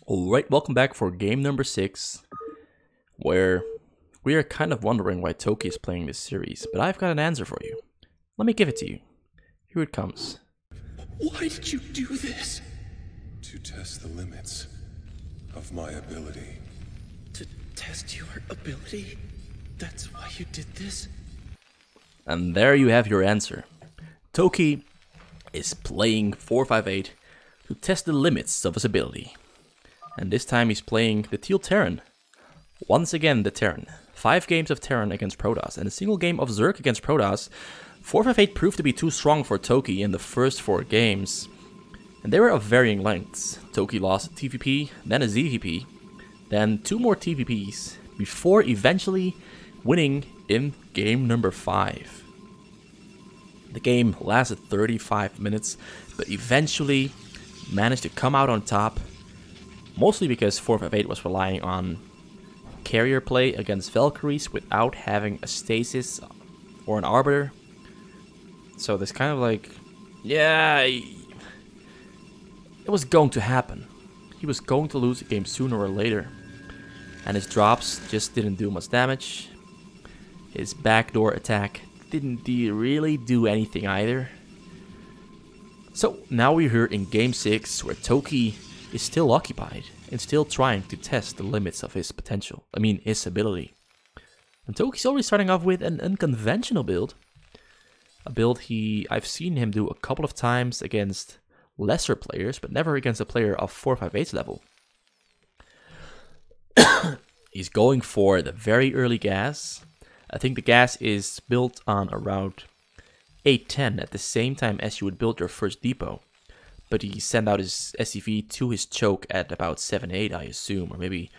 Alright, welcome back for game number 6, where we are kind of wondering why tOki is playing this series, but I've got an answer for you. Let me give it to you. Here it comes. Why did you do this? To test the limits of my ability. To test your ability? That's why you did this? And there you have your answer. tOki is playing 458 to test the limits of his ability. And this time he's playing the Teal Terran. Once again the Terran. 5 games of Terran against Protoss and a single game of Zerg against Protoss. 458 proved to be too strong for tOki in the first 4 games. And they were of varying lengths. tOki lost a TVP, then a ZVP, then 2 more TVPs, before eventually winning in game number 5. The game lasted 35 minutes, but eventually managed to come out on top. Mostly because 458 was relying on carrier play against Valkyries without having a stasis or an arbiter. So this kind of like, yeah, it was going to happen. He was going to lose the game sooner or later. And his drops just didn't do much damage. His backdoor attack didn't really do anything either. So now we're here in game 6 where tOki is still occupied and still trying to test the limits of his potential. I mean, his ability. And tOki's already starting off with an unconventional build. A build I've seen him do a couple of times against lesser players, but never against a player of 458's level. He's going for the very early gas. I think the gas is built on around 810 at the same time as you would build your first depot. But he sent out his SCV to his choke at about 7-8, I assume, or maybe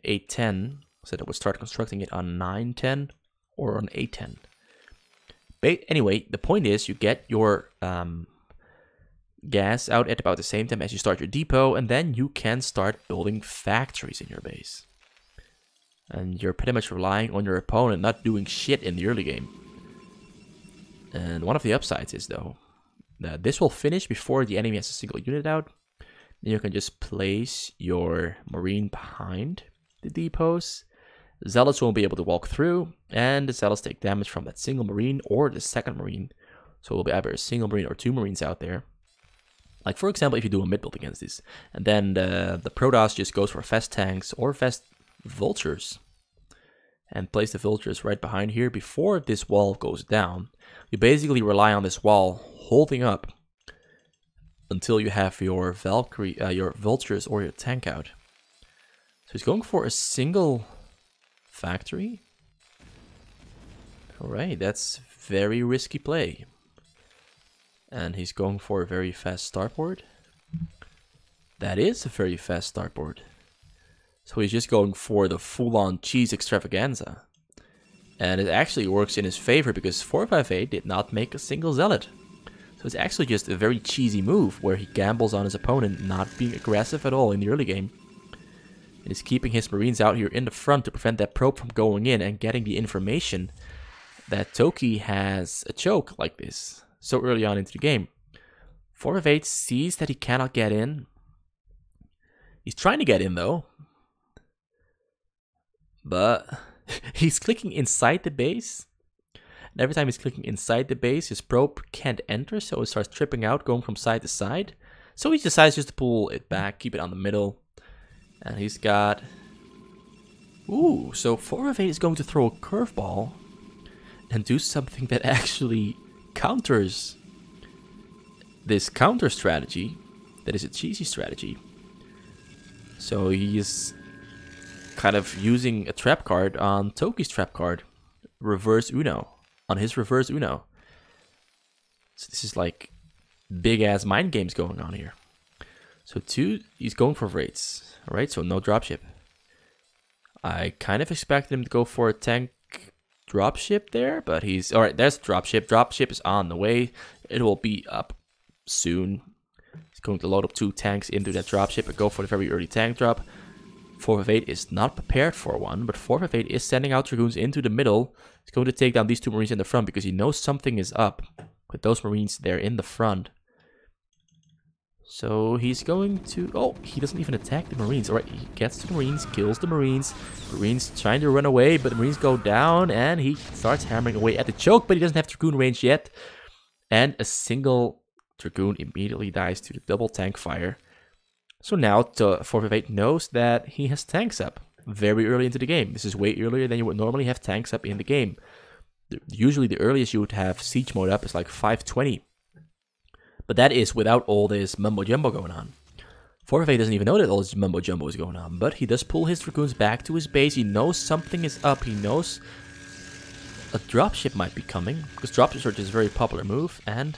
8-10. So that would start constructing it on 9-10 or on 8-10. But anyway, the point is you get your gas out at about the same time as you start your depot, and then you can start building factories in your base. And you're pretty much relying on your opponent not doing shit in the early game. And one of the upsides is, though, that this will finish before the enemy has a single unit out. Then you can just place your marine behind the depots. Zealots won't be able to walk through, and the Zealots take damage from that single marine or the second marine. So it will be either a single marine or 2 marines out there. Like, for example, if you do a mid build against this, and then the Protoss just goes for fast tanks or fast vultures, and place the vultures right behind here before this wall goes down. You basically rely on this wall holding up until you have your Valkyrie, your vultures or your tank out. So he's going for a single factory. Alright, that's very risky play. And he's going for a very fast starboard. That is a very fast starboard. So he's just going for the full-on cheese extravaganza. And it actually works in his favor because 458 did not make a single zealot. So it's actually just a very cheesy move where he gambles on his opponent not being aggressive at all in the early game. And is keeping his marines out here in the front to prevent that probe from going in and getting the information that tOki has a choke like this so early on into the game. 458 sees that he cannot get in. He's trying to get in though. But he's clicking inside the base. And every time he's clicking inside the base, his probe can't enter, so it starts tripping out, going from side to side. So he decides just to pull it back, keep it on the middle. And he's got... Ooh, so 458 is going to throw a curveball and do something that actually counters this counter strategy. That is a cheesy strategy. So he is kind of using a trap card on tOki's trap card. Reverse Uno. On his reverse Uno. So this is like big ass mind games going on here. So 2, he's going for raids. Alright, so no dropship. I kind of expected him to go for a tank dropship there, but he's... Alright, there's dropship. Dropship is on the way. It will be up soon. He's going to load up 2 tanks into that dropship and go for the very early tank drop. 458 is not prepared for one, but 458 is sending out Dragoons into the middle. He's going to take down these 2 marines in the front because he knows something is up with those marines there in the front. So he's going to... Oh, he doesn't even attack the Marines. Alright, he gets to the Marines, kills the Marines. Marines trying to run away, but the Marines go down. And he starts hammering away at the choke, but he doesn't have Dragoon range yet. And a single Dragoon immediately dies to the double tank fire. So now 458 knows that he has tanks up very early into the game. This is way earlier than you would normally have tanks up in the game. Usually the earliest you would have siege mode up is like 520. But that is without all this mumbo-jumbo going on. 458 doesn't even know that all this mumbo-jumbo is going on. But he does pull his Dragoons back to his base. He knows something is up. He knows a dropship might be coming. Because dropship search is a very popular move. And...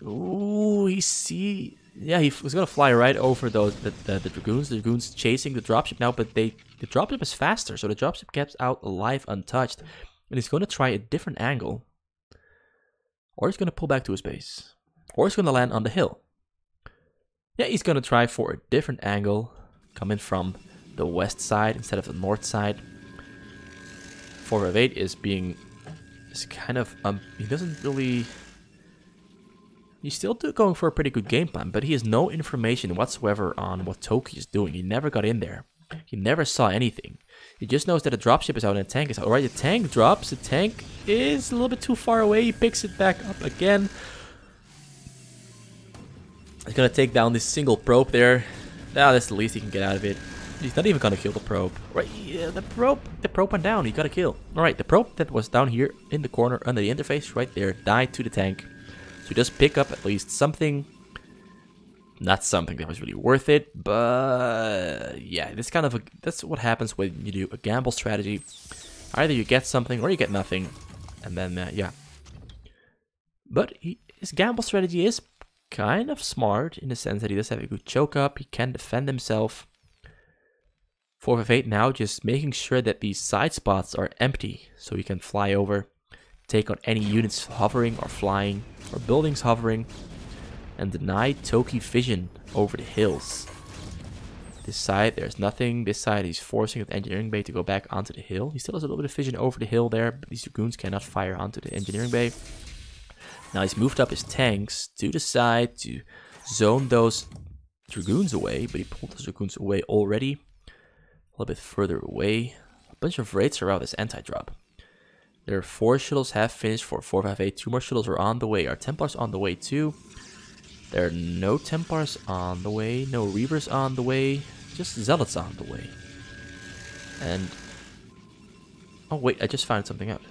Ooh, he see... Yeah, he was going to fly right over those the Dragoons. The Dragoons chasing the dropship now. But the dropship is faster. So the dropship gets out alive, untouched. And he's going to try a different angle. Or he's going to pull back to his base. Or he's going to land on the hill. Yeah, he's going to try for a different angle. Coming from the west side instead of the north side. 458 is being... Is kind of... he doesn't really... He's still going for a pretty good game plan. But he has no information whatsoever on what tOki is doing. He never got in there. He never saw anything. He just knows that a dropship is out and a tank is out. Alright, the tank drops. The tank is a little bit too far away. He picks it back up again. He's going to take down this single probe there. Now that's the least he can get out of it. He's not even going to kill the probe. Right, yeah, the probe went down. He got to kill. Alright, the probe that was down here in the corner under the interface right there died to the tank. So he does pick up at least something. Not something that was really worth it, but yeah, that's what happens when you do a gamble strategy. Either you get something or you get nothing, and then yeah. But his gamble strategy is kind of smart in the sense that he does have a good choke up. He can defend himself. 458 now just making sure that these side spots are empty, so he can fly over, take on any units hovering or flying or buildings hovering. And deny tOki vision over the hills. This side, there's nothing. This side, he's forcing the engineering bay to go back onto the hill. He still has a little bit of vision over the hill there, but these Dragoons cannot fire onto the engineering bay. Now he's moved up his tanks to the side to zone those Dragoons away, but he pulled those Dragoons away already. A little bit further away. A bunch of raids are out as anti-drop. Their 4 shuttles have finished for 458. 2 more shuttles are on the way. Our Templars on the way too. There are no Templars on the way, no Reavers on the way, just Zealots on the way. And... Oh wait, I just found something out.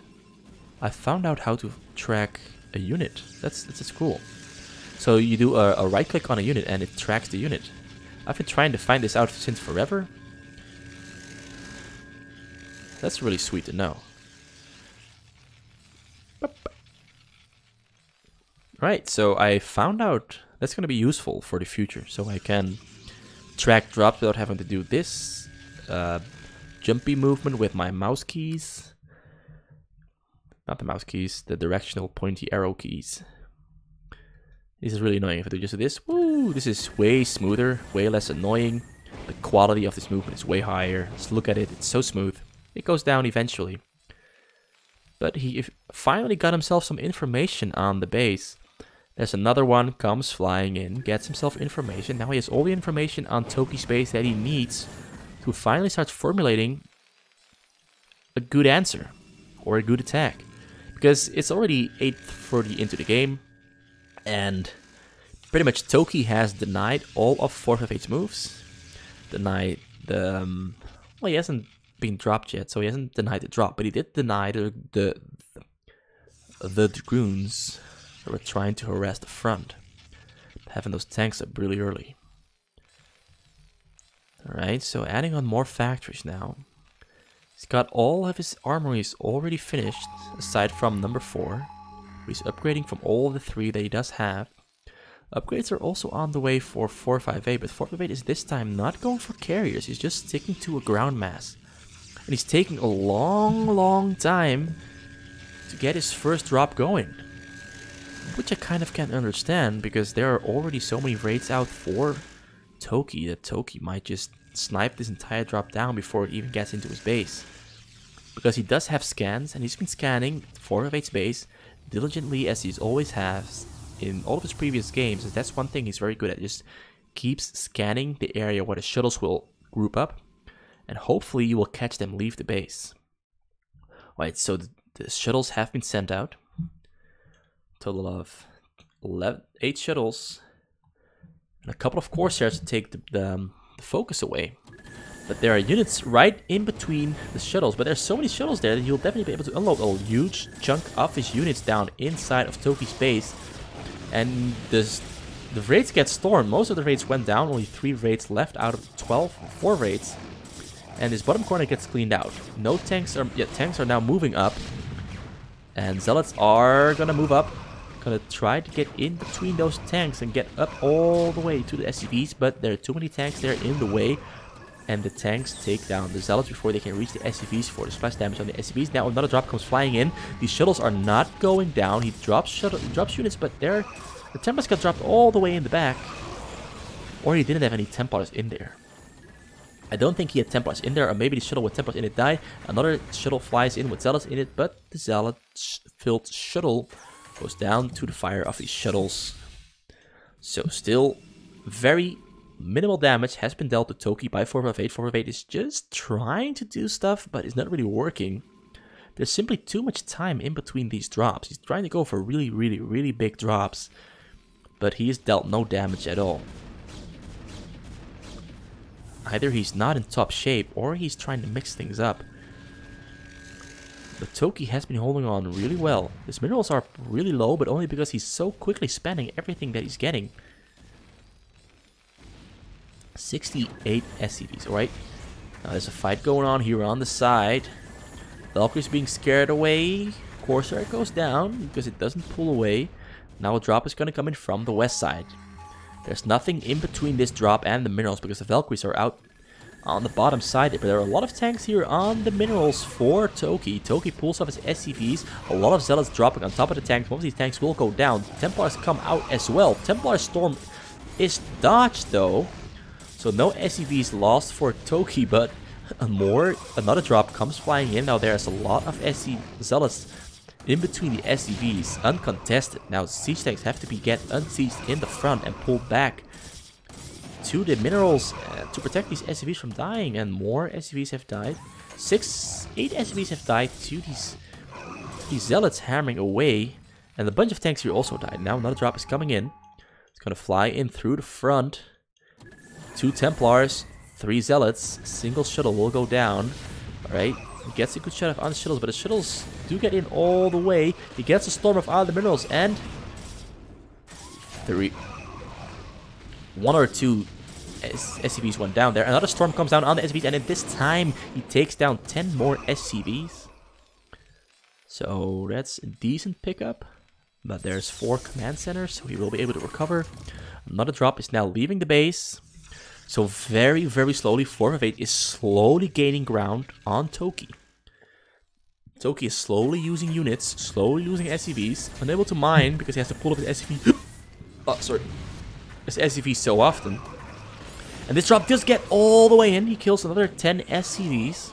I found out how to track a unit. That's cool. So you do a right click on a unit and it tracks the unit. I've been trying to find this out since forever. That's really sweet to know. Right, so I found out that's going to be useful for the future. So I can track drops without having to do this jumpy movement with my mouse keys. Not the mouse keys, the directional pointy arrow keys. This is really annoying if I do just this. Woo! This is way smoother, way less annoying. The quality of this movement is way higher. Just look at it, it's so smooth. It goes down eventually. But he finally got himself some information on the base. There's another one, comes flying in, gets himself information. Now he has all the information on tOki's base that he needs to finally start formulating a good answer or a good attack. Because it's already 8:30 into the game, and pretty much tOki has denied all of 458's moves. Denied the... well, he hasn't been dropped yet, so he hasn't denied the drop, but he did deny the Dragoons that were trying to harass the front, having those tanks up really early. Alright, so adding on more factories now. He's got all of his armories already finished, aside from number 4. He's upgrading from all of the 3 that he does have. Upgrades are also on the way for 458, but 458 is this time not going for carriers, he's just sticking to a ground mass. And he's taking a long time to get his first drop going. Which I kind of can't understand, because there are already so many raids out for tOki that tOki might just snipe this entire drop down before it even gets into his base. Because he does have scans, and he's been scanning 458's base diligently as he always has in all of his previous games is that's one thing he's very good at. Just keeps scanning the area where the shuttles will group up, and hopefully you will catch them leave the base. Right, so the shuttles have been sent out. Total of 8 shuttles and a couple of Corsairs to take the focus away. But there are units right in between the shuttles. But there's so many shuttles there that you'll definitely be able to unload a huge chunk of his units down inside of tOki's base. And the raids get stormed. Most of the raids went down. Only 3 raids left out of 12, 4 raids. And this bottom corner gets cleaned out. No tanks are... Yeah, tanks are now moving up. And zealots are gonna move up. Gonna try to get in between those tanks and get up all the way to the SCVs. But there are too many tanks there in the way. And the tanks take down the zealots before they can reach the SCVs for the splash damage on the SCVs. Now another drop comes flying in. These shuttles are not going down. He drops units, but the Templars got dropped all the way in the back. Or he didn't have any Templars in there. I don't think he had Templars in there, or maybe the shuttle with Templars in it died. Another shuttle flies in with zealots in it, but the zealot-filled shuttle goes down to the fire of these shuttles. So still very minimal damage has been dealt to tOki by 458. 458 is just trying to do stuff, but it's not really working. There's simply too much time in between these drops. He's trying to go for really, really, really big drops, but he has dealt no damage at all. Either he's not in top shape, or he's trying to mix things up. But tOki has been holding on really well. His minerals are really low, but only because he's so quickly spending everything that he's getting. 68 SCVs, alright. Now there's a fight going on here on the side. Valkyrie's being scared away. Corsair goes down because it doesn't pull away. Now a drop is going to come in from the west side. There's nothing in between this drop and the minerals because the Valkyries are out on the bottom side. But there are a lot of tanks here on the minerals for tOki. tOki pulls off his SCVs. A lot of zealots dropping on top of the tanks. Most of these tanks will go down. Templars come out as well. Templar Storm is dodged though. So no SCVs lost for tOki, but another drop comes flying in. Now there's a lot of zealots in between the SCVs, uncontested. Now siege tanks have to get unsieged in the front and pulled back to the minerals to protect these SCVs from dying. And more SCVs have died. 8 SCVs have died to these zealots hammering away. And a bunch of tanks here also died. Now another drop is coming in. It's going to fly in through the front. 2 Templars, 3 zealots, single shuttle will go down. Alright, he gets a good shot on the shuttles, but the shuttles do get in all the way. He gets a storm of all the minerals, and 1 or 2 SCVs went down there. Another storm comes down on the SCVs, and at this time he takes down 10 more SCVs. So that's a decent pickup. But there's 4 command centers, so he will be able to recover. Another drop is now leaving the base. So very, very slowly, 458 is slowly gaining ground on tOki. tOki is slowly using units, slowly losing SCVs, unable to mine because he has to pull up his SCV. Oh, sorry. His SCV so often. And this drop does get all the way in. He kills another 10 SCVs.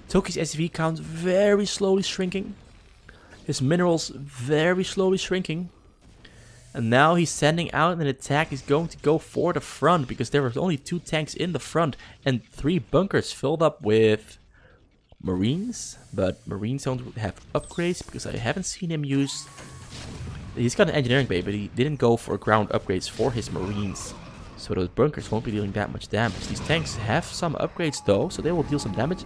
tOki's SCV count very slowly shrinking. His minerals very slowly shrinking. And now he's sending out an attack. He's going to go for the front because there were only 2 tanks in the front and 3 bunkers filled up with Marines. But Marines don't have upgrades because I haven't seen him use... He's got an engineering bay, but he didn't go for ground upgrades for his Marines. So those bunkers won't be dealing that much damage. These tanks have some upgrades though, so they will deal some damage.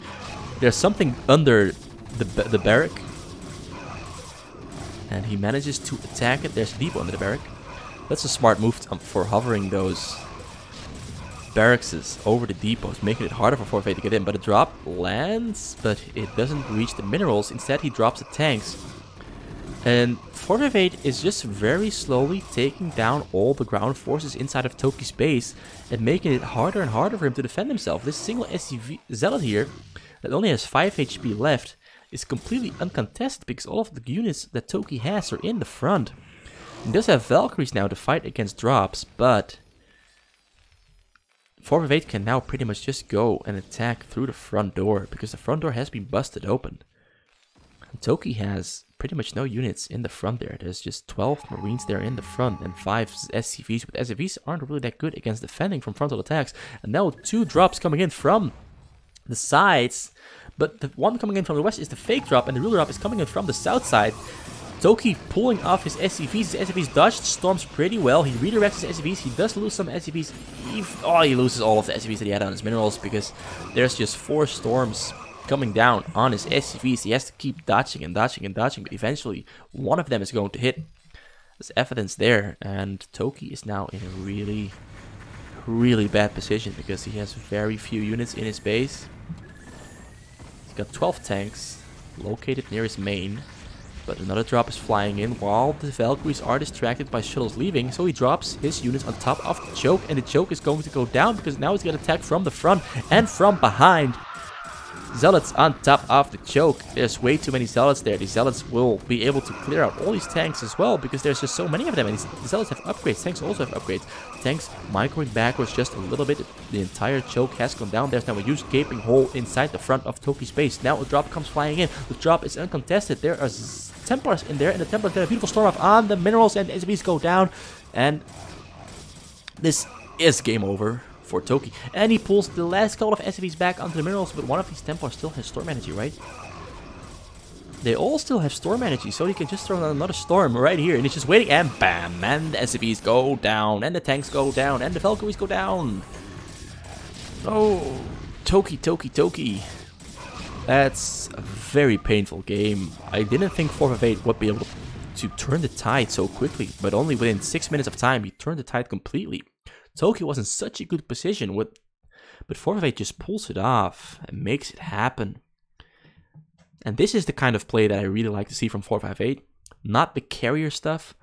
There's something under the barrack. And he manages to attack it. There's a depot under the barrack. That's a smart move for hovering those barracks over the depots, making it harder for 458 to get in. But a drop lands, but it doesn't reach the minerals. Instead, he drops the tanks. And 458 is just very slowly taking down all the ground forces inside of tOki's base and making it harder and harder for him to defend himself. This single SCV zealot here that only has 5 HP left is completely uncontested because all of the units that tOki has are in the front. He does have Valkyries now to fight against drops, but 458 can now pretty much just go and attack through the front door because the front door has been busted open. And tOki has pretty much no units in the front there. There's just 12 Marines there in the front and 5 SCVs, but SCVs aren't really that good against defending from frontal attacks. And now 2 drops coming in from the sides, but the one coming in from the west is the fake drop, and the real drop is coming in from the south side. tOki pulling off his SCVs. His SCVs dodged storms pretty well. He redirects his SCVs. He does lose some SCVs. He loses all of the SCVs that he had on his minerals because there's just 4 storms coming down on his SCVs. He has to keep dodging and dodging and dodging, but eventually one of them is going to hit. There's evidence there, and tOki is now in a really, really bad position because he has very few units in his base. He's got 12 tanks located near his main. But another drop is flying in while the Valkyries are distracted by shuttles leaving. So he drops his units on top of the choke, and the choke is going to go down because now he's got attacked from the front and from behind. Zealots on top of the choke. There's way too many Zealots there. The Zealots will be able to clear out all these tanks as well because there's just so many of them. And the Zealots have upgrades. Tanks also have upgrades. Tanks microing backwards just a little bit. The entire choke has gone down. There's now a huge gaping hole inside the front of tOki's base. Now a drop comes flying in. The drop is uncontested. There are Templars in there, and the Templars get a beautiful storm off on the minerals, and SCVs go down. And this is game over for tOki. And he pulls the last couple of SCVs back onto the minerals, but one of these Templars still has storm energy, right? They all still have storm energy, so he can just throw another storm right here, and he's just waiting, and bam! And the SCVs go down, and the tanks go down, and the Valkyries go down. Oh, tOki. That's a very painful game. I didn't think 458 would be able to turn the tide so quickly, but only within 6 minutes of time he turned the tide completely. tOki was in such a good position, but 458 just pulls it off and makes it happen. And this is the kind of play that I really like to see from 458. Not the carrier stuff,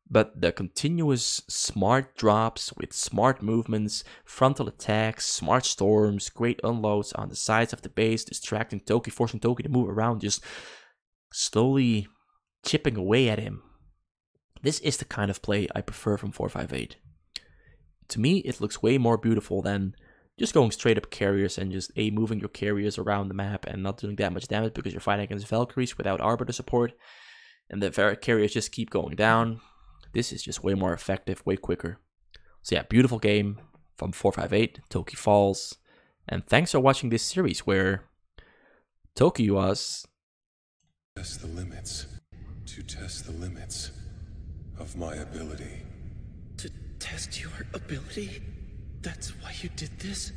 but the continuous smart drops with smart movements, frontal attacks, smart storms, great unloads on the sides of the base, distracting tOki, forcing tOki to move around, just slowly chipping away at him. This is the kind of play I prefer from 458. To me, it looks way more beautiful than just going straight up carriers and just moving your carriers around the map and not doing that much damage because you're fighting against Valkyries without Arbiter support, and the carriers just keep going down. This is just way more effective, way quicker. So yeah, beautiful game from 458. tOki falls. And thanks for watching this series where tOki was... To test the limits of my ability. To test your ability? That's why you did this?